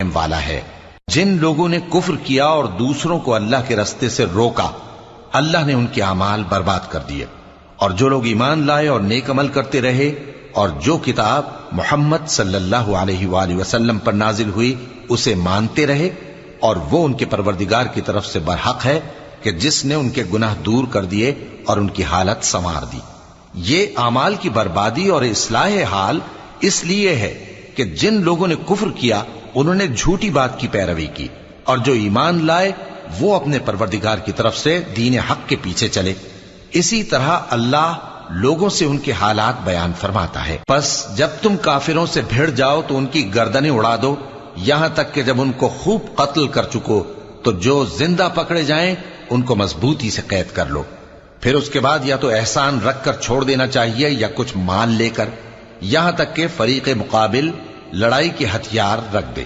رحم والا ہے۔ جن لوگوں نے کفر کیا اور دوسروں کو اللہ کے رستے سے روکا، اللہ نے ان کے اعمال برباد کر دیے، اور جو لوگ ایمان لائے اور نیک عمل کرتے رہے اور جو کتاب محمد صلی اللہ علیہ وآلہ وسلم پر نازل ہوئی اسے مانتے رہے، اور وہ ان کے پروردگار کی طرف سے برحق ہے کہ جس نے ان کے گناہ دور کر دیے اور ان کی حالت سنوار دی۔ یہ اعمال کی بربادی اور اصلاح حال اس لیے ہے کہ جن لوگوں نے کفر کیا انہوں نے جھوٹی بات کی پیروی کی، اور جو ایمان لائے وہ اپنے پروردگار کی طرف سے دین حق کے پیچھے چلے۔ اسی طرح اللہ لوگوں سے ان کے حالات بیان فرماتا ہے۔ پس جب تم کافروں سے بھیڑ جاؤ تو ان کی گردنیں اڑا دو، یہاں تک کہ جب ان کو خوب قتل کر چکو تو جو زندہ پکڑے جائیں ان کو مضبوطی سے قید کر لو، پھر اس کے بعد یا تو احسان رکھ کر چھوڑ دینا چاہیے یا کچھ مال لے کر، یہاں تک کہ فریق مقابل لڑائی کے ہتھیار رکھ دے۔